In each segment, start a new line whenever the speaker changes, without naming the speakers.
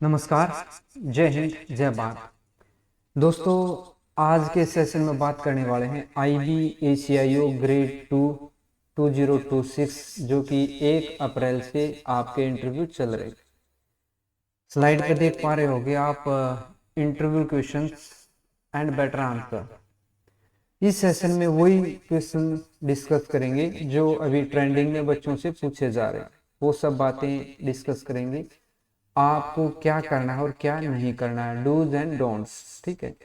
नमस्कार। जय हिंद, जय भारत। दोस्तों, आज के सेशन में बात करने वाले हैं IBACIO ग्रेड 2 2026 जो कि 1 अप्रैल से आपके इंटरव्यू चल रहे। स्लाइड पे देख पा रहे होगे आप interview questions and better answer. इस सेशन में वही क्वेश्चन डिस्कस करेंगे जो अभी ट्रेंडिंग में बच्चों से पूछे जा रहे हैं। वो सब बातें डिस्कस करेंगे, आपको क्या करना है और क्या नहीं करना है, डूज एंड डोंट्स। ठीक है,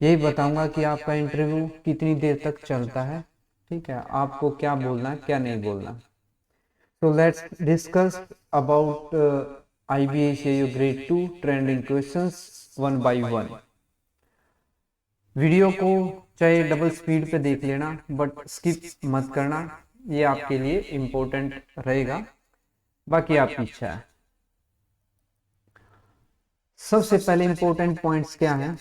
यही बताऊंगा कि आपका इंटरव्यू कितनी देर तक चलता है। ठीक है, आपको क्या बोलना है क्या नहीं बोलना। तो let's discuss about IBACIO grade 2 trending questions one by one. Video को चाहे डबल स्पीड पे देख लेना, बट स्किप मत करना, ये आपके लिए इम्पोर्टेंट रहेगा। बाकी आपकी इच्छा है। सबसे पहले इंपॉर्टेंट पॉइंट्स क्या हैं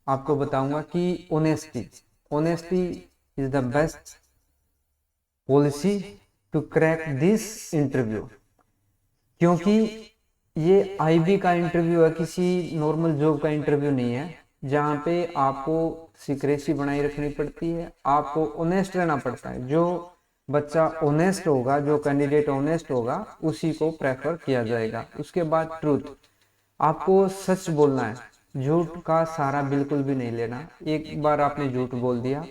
आपको बताऊंगा कि honesty honesty is the best policy to crack this interview. क्योंकि ये IB का इंटरव्यू है, किसी नॉर्मल जॉब का इंटरव्यू नहीं है जहाँ पे आपको सीक्रेसी बनाए रखनी पड़ती है, आपको ऑनेस्ट रहना पड़ता है। जो बच्चा ऑनेस्ट होगा, जो कैंडिडेट ऑनेस्ट होगा, उसी को प्रेफर किया जाएगा। उसके बाद ट्रूथ, आपको सच बोलना है, झूठ का सहारा बिल्कुल भी नहीं लेना। एक बार आपने झूठ बोल दिया,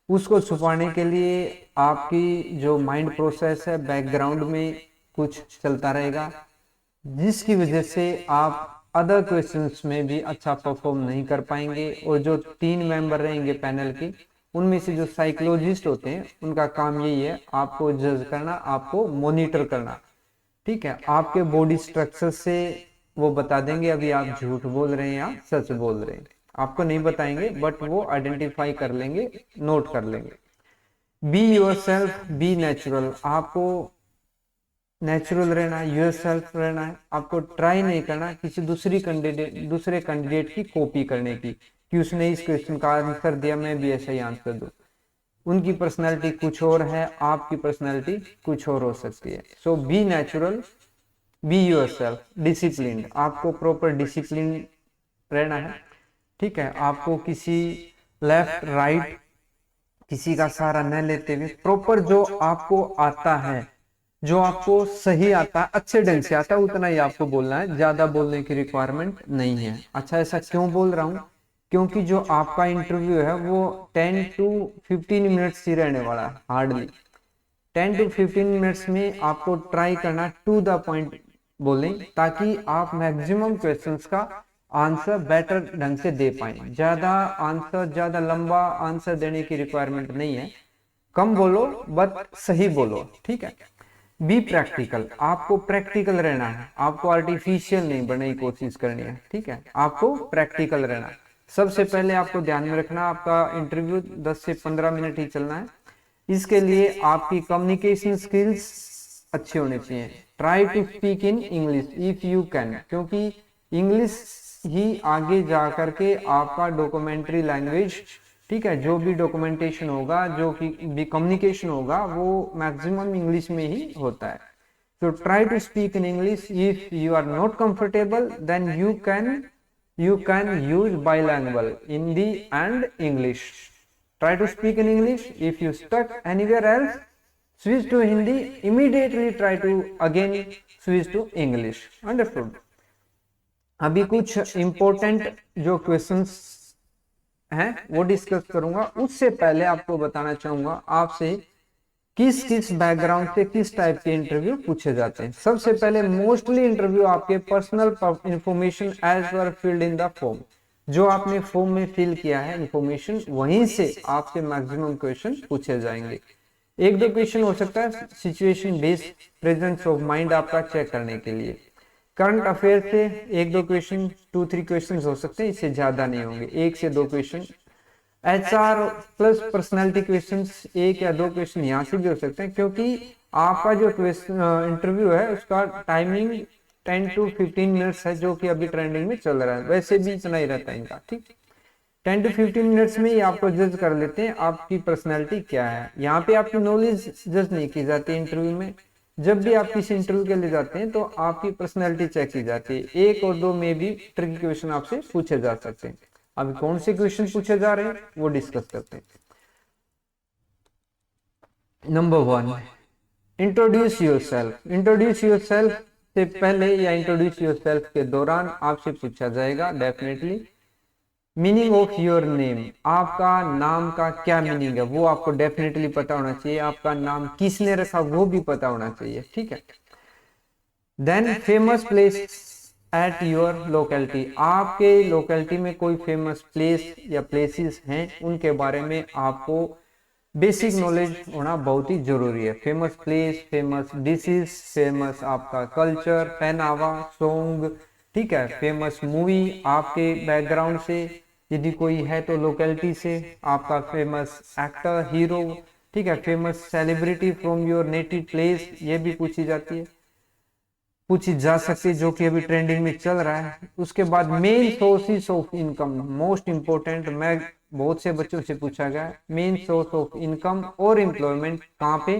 उसको छुपाने के लिए आपकी जो माइंड प्रोसेस है, बैकग्राउंड में कुछ चलता रहेगा, जिसकी वजह से आप अदर क्वेश्चंस में भी अच्छा परफॉर्म नहीं कर पाएंगे। और जो 3 मेंबर रहेंगे पैनल की, उनमें से जो साइकोलॉजिस्ट होते हैं, उनका काम यही है आपको जज करना, आपको मॉनिटर करना। ठीक है, आपके बॉडी स्ट्रक्चर से वो बता देंगे अभी आप झूठ बोल रहे हैं या सच बोल रहे हैं। आपको नहीं बताएंगे, बट वो आइडेंटिफाई कर लेंगे, नोट कर लेंगे। Be yourself, be natural, आपको नेचुरल रहना है, योर सेल्फ रहना है। आपको ट्राई नहीं करना किसी दूसरे कैंडिडेट की कॉपी करने की, कि उसने इस क्वेश्चन का आंसर दिया मैं भी ऐसा ही आंसर दूं। उनकी पर्सनैलिटी कुछ और है, आपकी पर्सनैलिटी कुछ और हो सकती है। So be natural, be yourself, discipline, आपको प्रॉपर डिसिप्लिन रहना है। ठीक है, आपको किसी लेफ्ट राइट किसी का सहारा न लेते हुए प्रॉपर जो आपको आता है, जो आपको सही आता है, अच्छे ढंग से आता है, उतना ही आपको बोलना है। ज्यादा बोलने की रिक्वायरमेंट नहीं है। अच्छा, ऐसा क्यों बोल रहा हूं? क्योंकि जो आपका इंटरव्यू है वो 10 to 15 मिनट्स ही रहने वाला है, हार्डली 10 to 15 मिनट्स में आपको ट्राई करना टू द पॉइंट बोलें, ताकि आप मैक्सिमम क्वेश्चंस का आंसर बेटर ढंग से दे पाए। ज्यादा लंबा आंसर देने की रिक्वायरमेंट नहीं है, कम बोलो बट सही बोलो। ठीक है, बी प्रैक्टिकल, आपको प्रैक्टिकल रहना है, आपको आर्टिफिशियल नहीं बनने की कोशिश करनी है। ठीक है, आपको प्रैक्टिकल रहना है। सबसे पहले आपको ध्यान में रखना, आपका इंटरव्यू 10 से 15 मिनट ही चलना है। इसके लिए आपकी कम्युनिकेशन स्किल्स अच्छी होनी चाहिए। Try to speak in English if you can, क्योंकि इंग्लिश ही आगे जा करके आपका डॉक्यूमेंट्री लैंग्वेज, ठीक है, जो भी डॉक्यूमेंटेशन होगा, जो भी कम्युनिकेशन होगा, वो मैक्सिमम इंग्लिश में ही होता है। So try to speak in English. If you are not comfortable, then you can use bilingual Hindi and English. Try to speak in English. If you stuck anywhere else, switch to Hindi. Immediately try to again switch to English. Understood? अभी कुछ important जो questions हैं वो discuss करूंगा। उससे पहले आपको बताना चाहूंगा आपसे किस किस बैकग्राउंड से किस टाइप के इंटरव्यू पूछे जाते हैं। सबसे पहले मोस्टली इंटरव्यू आपके personal information as per filled in the form, जो आपने फॉर्म में फिल किया है इंफॉर्मेशन, वहीं से आपसे मैक्सिमम क्वेश्चन पूछे जाएंगे। 1-2 क्वेश्चन हो सकता है situation based presence of mind आपका चेक करने के लिए। करंट अफेयर से 1-2 क्वेश्चन, 2-3 क्वेश्चन हो सकते हैं, इससे ज्यादा नहीं होंगे, 1 से 2 question. HR plus personality question, 1 या 2 क्वेश्चन यहाँ से भी हो सकते हैं, क्योंकि आपका जो इंटरव्यू है उसका टाइमिंग 10 to 15 मिनट्स है, जो कि अभी ट्रेंडिंग में चल रहा है। वैसे भी इतना ही रहता है इनका। ठीक, 10 to 15 मिनट्स में ही आपको जज कर लेते हैं आपकी पर्सनैलिटी क्या है। यहाँ पे आपकी नॉलेज जज नहीं की जाती इंटरव्यू में, जब भी आप किसी इंटरव्यू के लिए जाते हैं तो आपकी पर्सनैलिटी चेक की जाती है। एक और दो में भी ट्रिकी क्वेश्चन आपसे पूछे जा सकते हैं। अभी कौन से क्वेश्चन पूछे जा रहे हैं वो डिस्कस करते हैं। Number 1, introduce yourself. Introduce yourself से पहले या इंट्रोड्यूस योरसेल्फ के दौरान आपसे पूछा जाएगा definitely meaning of your name. आपका नाम का क्या मीनिंग है वो आपको डेफिनेटली पता होना चाहिए। आपका नाम किसने रखा वो भी पता होना चाहिए, ठीक है। Then famous place at your locality. आपके लोकेलिटी में कोई फेमस प्लेस या प्लेसेस हैं उनके बारे में आपको बेसिक नॉलेज होना बहुत ही जरूरी है। Famous place, famous dishes, famous आपका कल्चर, पहनावा, सॉन्ग, ठीक है। फेमस मूवी आपके बैकग्राउंड से यदि कोई है तो लोकेलिटी से, आपका फेमस एक्टर, हीरो, ठीक है। Famous celebrity from your native place, ये भी पूछी जा सकती है, जो कि अभी ट्रेंडिंग में चल रहा है। उसके बाद main sources of income, most important, मैं बहुत से बच्चों से पूछा गया मेन सोर्स ऑफ इनकम और एम्प्लॉयमेंट कहाँ पे,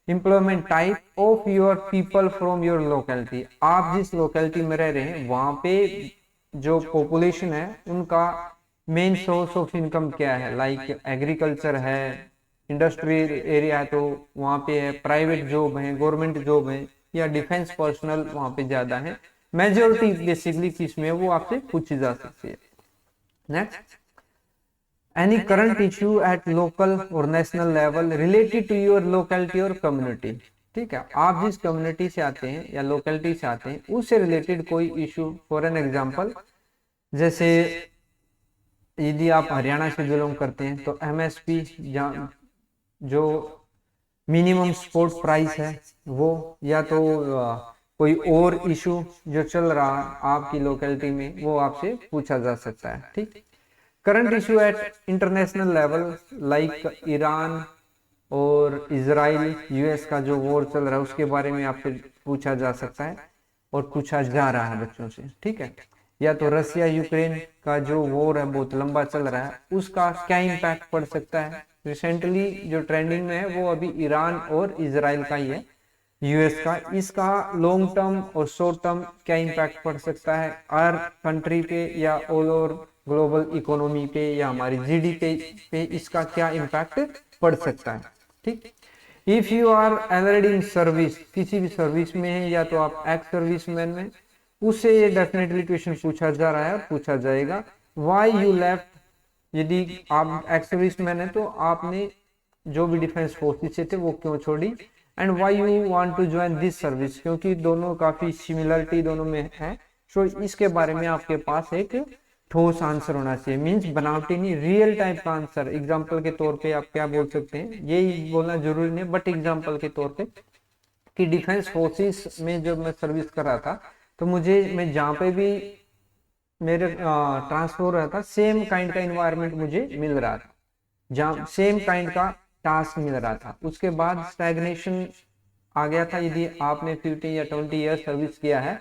employment type of your people from your locality. आप जिस लोकेलिटी में रह रहे हैं वहां पे जो पॉपुलेशन है उनका मेन सोर्स ऑफ इनकम क्या है। लाइक एग्रीकल्चर है, इंडस्ट्रियल एरिया है तो वहां पे है, प्राइवेट जॉब है, गवर्नमेंट जॉब है, या डिफेंस पर्सनल वहां पे ज्यादा है। मेजोरिटी बेसिकली किसमें है वो आपसे पूछी जा सकती है। Next, any current issue at local और national level related to your locality और कम्युनिटी, ठीक है। आप जिस कम्युनिटी से आते हैं या लोकेलिटी से आते हैं उससे रिलेटेड कोई इश्यू, फॉर एन एग्जांपल जैसे यदि आप हरियाणा से बिलोंग करते हैं तो एमएसपी जो मिनिमम सपोर्ट प्राइस है वो, या तो कोई और इशू जो चल रहा है आपकी लोकेलिटी में वो आपसे पूछा जा सकता है, ठीक। Current issue at international level like Iran और इजराइल यूएस का जो वॉर चल रहा है उसके बारे में आपसे पूछा जा सकता है और पूछा जा रहा है बच्चों से, ठीक है। या तो रसिया यूक्रेन का जो वॉर है बहुत लंबा चल रहा है उसका क्या इम्पैक्ट पड़ सकता है। रिसेंटली जो ट्रेंडिंग में है वो अभी ईरान और इजराइल का ही है, यूएस का। इसका लॉन्ग टर्म और शॉर्ट टर्म क्या इम्पैक्ट पड़ सकता है हर कंट्री पे या ऑल ओवर ग्लोबल इकोनॉमी पे या हमारी जीडीपी पे इसका क्या इम्पैक्ट पड़ सकता है, ठीक। If you are already in service, किसी भी सर्विस में है या तो आप एक्स सर्विसमैन में, उससे ये डेफिनेटली क्वेश्चन पूछा जा रहा है, पूछा जाएगा व्हाई यू लेफ्ट। यदि आप एक्स सर्विसमैन है तो आपने जो भी डिफेंस फोर्सेस से थे वो क्यों छोड़ी, and why you want to join this service, क्योंकि दोनों काफी सिमिलरिटी दोनों में है। सो इसके बारे में आपके पास एक ठोस आंसर होना चाहिए, मींस बनावटी नहीं, रियल टाइप का आंसर। एग्जांपल के तौर पे आप क्या बोल सकते हैं, यही बोलना जरूरी नहीं, बट एग्जांपल के तौर पे कि डिफेंस फोर्सेस में जब मैं सर्विस कर रहा था तो मैं जहाँ पे भी मेरे ट्रांसफर हो रहा था सेम काइंड का इन्वायरमेंट मुझे मिल रहा था, जहाँ सेम काइंड का टास्क मिल रहा था। उसके बाद स्टैग्नेशन आ गया था यदि आपने 15 या 20 ईयर सर्विस किया है,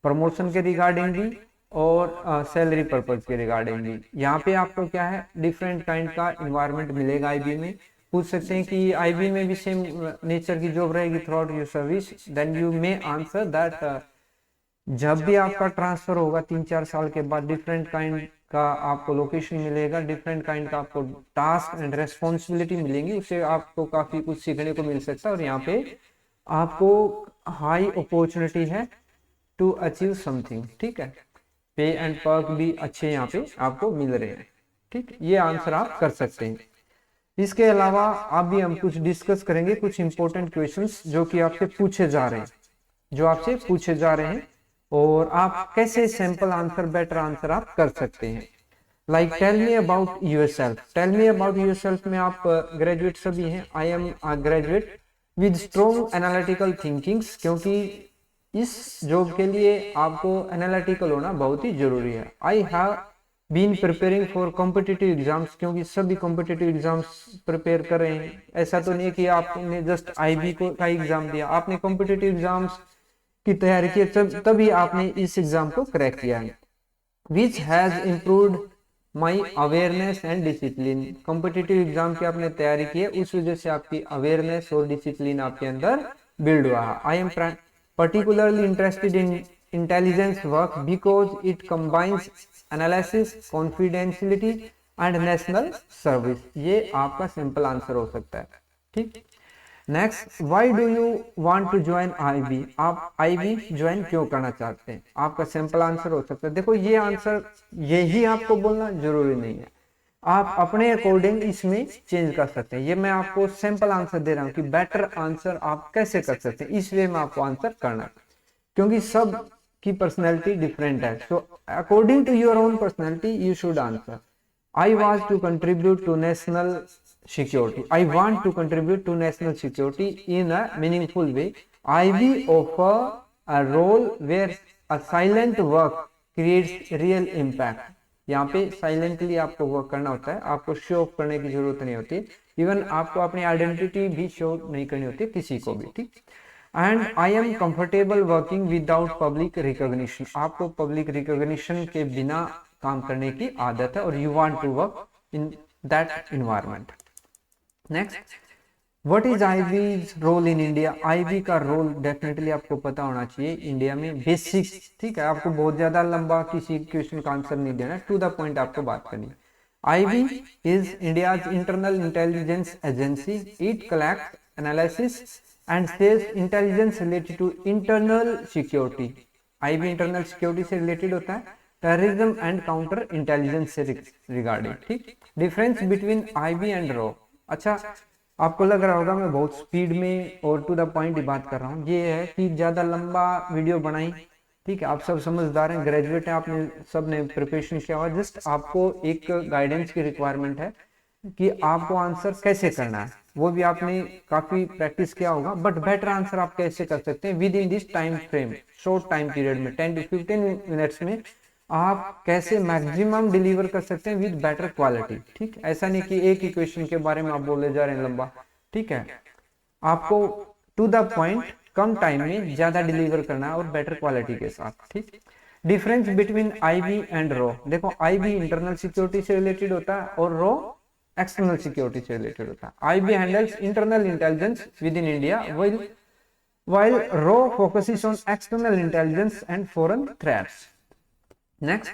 प्रमोशन के रिगार्डिंग भी और सैलरी पर्पज के रिगार्डिंग भी। यहाँ पे आपको क्या है डिफरेंट काइंड का इन्वायरमेंट मिलेगा। आईबी में पूछ सकते हैं कि आईबी में भी सेम नेचर की जॉब रहेगी throughout your service, then you may answer that जब भी आपका ट्रांसफर होगा 3-4 साल के बाद डिफरेंट काइंड का आपको लोकेशन मिलेगा, डिफरेंट काइंड का आपको टास्क एंड रेस्पॉन्सिबिलिटी मिलेंगी, उससे आपको काफी कुछ सीखने को मिल सकता है। और यहाँ पे आपको हाई अपॉर्चुनिटी है टू अचीव समथिंग, ठीक है। पे एंड पर्क भी अच्छे यहाँ पे आपको मिल रहे हैं, ठीक। ये आंसर आप कर सकते हैं। इसके अलावा अभी हम कुछ डिस्कस करेंगे, कुछ इंपॉर्टेंट क्वेश्चंस जो कि आपसे पूछे जा रहे हैं और आप कैसे सैंपल आंसर, बेटर आंसर आप कर सकते हैं। Like tell me about yourself. Tell me about yourself में आप ग्रेजुएट सभी हैं। I am a graduate with strong analytical thinkings, क्योंकि इस जॉब के लिए आपको एनालिटिकल होना बहुत ही जरूरी है। I have been preparing for competitive exams, क्योंकि सभी कॉम्पिटिटिव एग्जाम्स प्रिपेयर कर रहे हैं। ऐसा तो नहीं है कि आपने जस्ट आईबी का एग्जाम दिया, आपने कॉम्पिटिटिव एग्जाम्स की तैयारी की तभी आपने इस एग्जाम को क्रैक किया है। Which has improved my awareness and discipline. Competitive exam की आपने तैयारी की है, उस वजह से आपकी अवेयरनेस और डिसिप्लिन आपके अंदर बिल्ड हुआ है। I am particularly interested in intelligence work because it combines analysis, confidentiality and national service। ये आपका सिंपल आंसर हो सकता है, ठीक। Next, why do you want to join IB, आप आईबी ज्वाइन क्यों करना चाहते हैं, आपका सिंपल आंसर हो सकता है। देखो ये आंसर यही आपको बोलना जरूरी नहीं है, आप अपने अकॉर्डिंग इसमें चेंज कर सकते हैं। ये मैं आपको सिंपल आंसर दे रहा हूँ कि बेटर आंसर आप कैसे कर सकते हैं, इस वे में आपको आंसर करना है, क्योंकि सब की पर्सनैलिटी डिफरेंट है। So according to your own personality you should answer. I want to contribute to national security, I want to contribute to national security in a meaningful way। IB offer a role where a silent work creates real impact। यहाँ पे silently आपको work करना होता है, आपको show off करने की जरूरत नहीं होती, इवन आपको अपनी आइडेंटिटी भी शो नहीं करनी होती किसी को भी, ठीक। And I am comfortable working without public recognition, आपको पब्लिक रिकॉग्निशन के बिना काम करने की आदत है और you want to work in that environment. Next, what is IB role in India, IB का रोल डेफिनेटली आपको पता होना चाहिए इंडिया में, बेसिक, ठीक है। आपको बहुत ज्यादा लंबा किसी क्वेश्चन का आंसर नहीं देना, टू द पॉइंट आपको बात करनी। IB is India's internal intelligence agency, it collect, analysis and shares intelligence related to internal security. IB internal security से रिलेटेड होता है, टेररिज्म एंड काउंटर इंटेलिजेंस से रिगार्डिंग, ठीक। डिफरेंस बिटवीन आईबी एंड रॉ, अच्छा आपको लग रहा होगा मैं बहुत स्पीड में और टू द पॉइंट ही बात कर रहा हूँ, ये है कि ज्यादा लंबा वीडियो बनाई, ठीक है। आप सब समझदार हैं, ग्रेजुएट हैं, आपने सब ने प्रिपरेशन किया हुआ, जस्ट आपको एक गाइडेंस की रिक्वायरमेंट है कि आपको आंसर कैसे करना है, वो भी आपने काफी प्रैक्टिस किया होगा, बट बेटर आंसर आप कैसे कर सकते हैं with in this time frame, short time period में 10 to 15 मिनट्स में आप कैसे मैक्सिमम डिलीवर कर सकते हैं विद बेटर क्वालिटी, ठीक। ऐसा नहीं कि एक ही क्वेश्चन के बारे में आप बोले जा रहे हैं लंबा, ठीक है। आपको टू द पॉइंट कम टाइम में ज्यादा डिलीवर करना है और बेटर क्वालिटी के साथ, ठीक। Difference between IB and raw, देखो आईबी इंटरनल सिक्योरिटी से रिलेटेड होता है और रॉ एक्सटर्नल सिक्योरिटी से रिलेटेड होता है। IB handles internal intelligence with in India while RAW focuses on external intelligence and foreign threats। Next,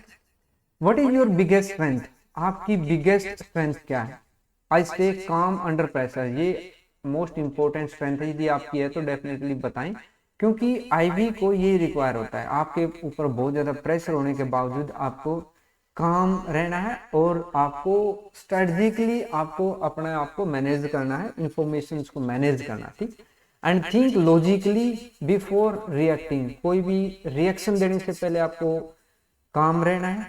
what is your biggest strength, आपकी biggest strength क्या है। I stay calm under pressure, ये most important strength है, यदि आपकी है तो definitely बताएं, क्योंकि आईबी को ये रिक्वायर होता है, आपके ऊपर बहुत ज्यादा प्रेशर होने के बावजूद आपको काम रहना है और आपको स्ट्रेटेजिकली आपको अपने आप को मैनेज करना है, इंफॉर्मेशन को मैनेज करना, ठीक। And think logically before reacting, कोई भी रिएक्शन देने से पहले आपको काम रहना है,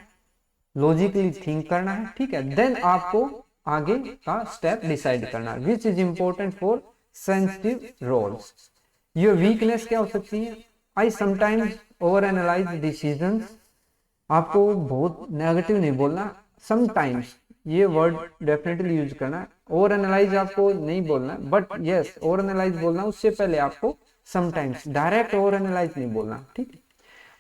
लॉजिकली थिंक करना है, ठीक है। देन आपको आगे का स्टेप डिसाइड करना है, which is important for sensitive roles. Your weakness क्या हो सकती है, I sometimes over analyse decisions, आपको बहुत नेगेटिव नहीं बोलना, समटाइम्स ये वर्ड डेफिनेटली यूज करना है, ओवर एनालाइज आपको नहीं बोलना, बट यस ओवर एनालाइज बोलना, उससे पहले आपको समटाइम्स, डायरेक्ट ओवर एनालाइज नहीं बोलना, ठीक।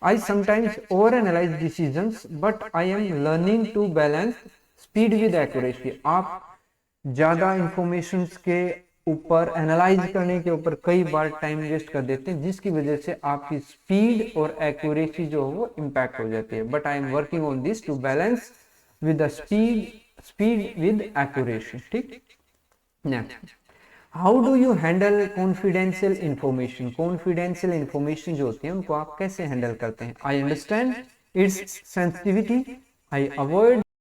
I sometimes overanalyze decisions, but I am learning to balance speed with accuracy। आप ज्यादा इंफॉर्मेशन के ऊपर एनालाइज करने के ऊपर कई बार टाइम वेस्ट कर देते हैं, जिसकी वजह से आपकी स्पीड और एक्यूरेसी जो है वो इम्पैक्ट हो जाती है, but I am working on this to balance with the speed with accuracy, ठीक। Next, how do you handle confidential information, confidential information जो होती है उनको आप कैसे हैंडल करते हैं। I understand its sensitivity, I avoid